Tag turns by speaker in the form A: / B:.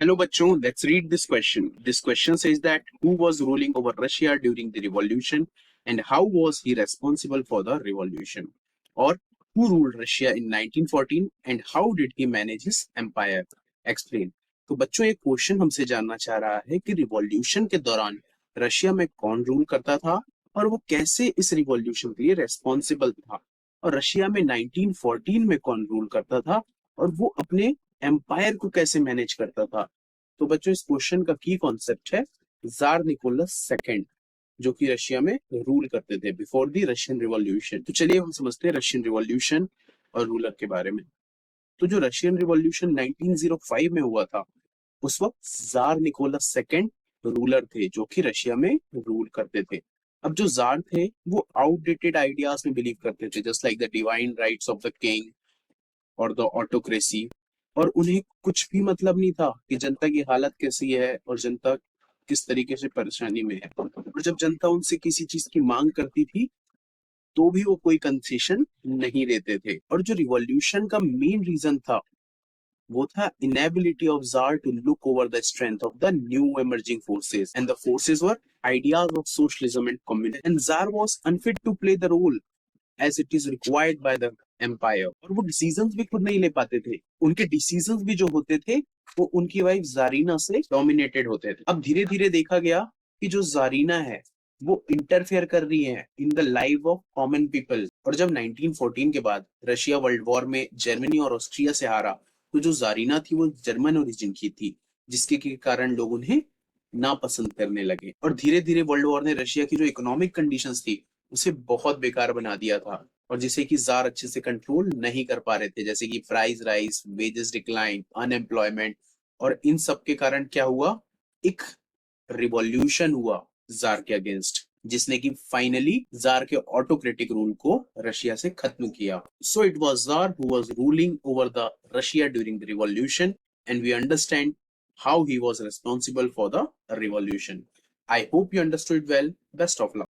A: Hello bachcho, let's read this question. This question says that who was ruling over Russia during the revolution and how was he responsible for the revolution? Or who ruled Russia in 1914 and how did he manage his empire? Explain. तो बच्चों ये question हमसे जानना चाह रहा है कि revolution के दौरान रशिया में कौन रूल करता था और वो कैसे इस रिवॉल्यूशन के लिए रेस्पॉन्सिबल था, और रशिया में 1914 में कौन रूल करता था और वो अपने एम्पायर को कैसे मैनेज करता था। तो बच्चों इस क्वेश्चन का की कॉन्सेप्ट है जार निकोलस सेकंड, जो कि रशिया में रूल करते थे बिफोर द रशियन रिवॉल्यूशन। तो चलिए हम समझते हैं रशियन रिवॉल्यूशन और रूलर के बारे में। तो जो रशियन रिवॉल्यूशन 1905 में हुआ था, उस वक्त जार निकोलस सेकंड रूलर थे जो कि रशिया में रूल करते थे। अब जो जार थे वो आउटडेटेड आइडियाज में बिलीव करते थे, just like the divine rights of the king और द ऑटोक्रेसी। और उन्हें कुछ भी मतलब नहीं था कि जनता की हालत कैसी है और जनता किस तरीके से परेशानी में है। और जब जनता उनसे किसी चीज की मांग करती थी तो भी वो कोई कंसेशन नहीं देते थे। और जो रिवॉल्यूशन का मेन रीजन था वो था inability of tsar to look over the strength of the new emerging forces, and the forces were ideas of socialism and communism, and Tsar was unfit to play the role as it is required by the empire। और वो decisions भी खुद नहीं ले पाते थे, उनके decisions भी जो होते थे वो उनकी वाइफ जारीना से डोमिनेटेड होते थे। अब धीरे धीरे देखा गया कि जो जारीना है वो इंटरफेयर कर रही है in the life of common people. और जब 1914 के बाद रशिया वर्ल्ड वॉर में जर्मनी और ऑस्ट्रिया से हारा, तो जो जारीना थी वो जर्मन ओरिजिन की थी, जिसके के कारण लोग उन्हें नापसंद करने लगे। और धीरे धीरे वर्ल्ड वॉर ने रशिया की जो इकोनॉमिक कंडीशंस थी उसे बहुत बेकार बना दिया था, और जिसे कि जार अच्छे से कंट्रोल नहीं कर पा रहे थे, जैसे कि price rise, wages decline, unemployment. और इन सब के कारण क्या हुआ, एक रिवॉल्यूशन हुआ जार के अगेंस्ट, जिसने कि फाइनली जार के ऑटोक्रेटिक रूल को रशिया से खत्म किया। So it was tsar who was ruling over the Russia during the revolution, and we understand how he was responsible for the revolution. I hope you understood well. Best of luck.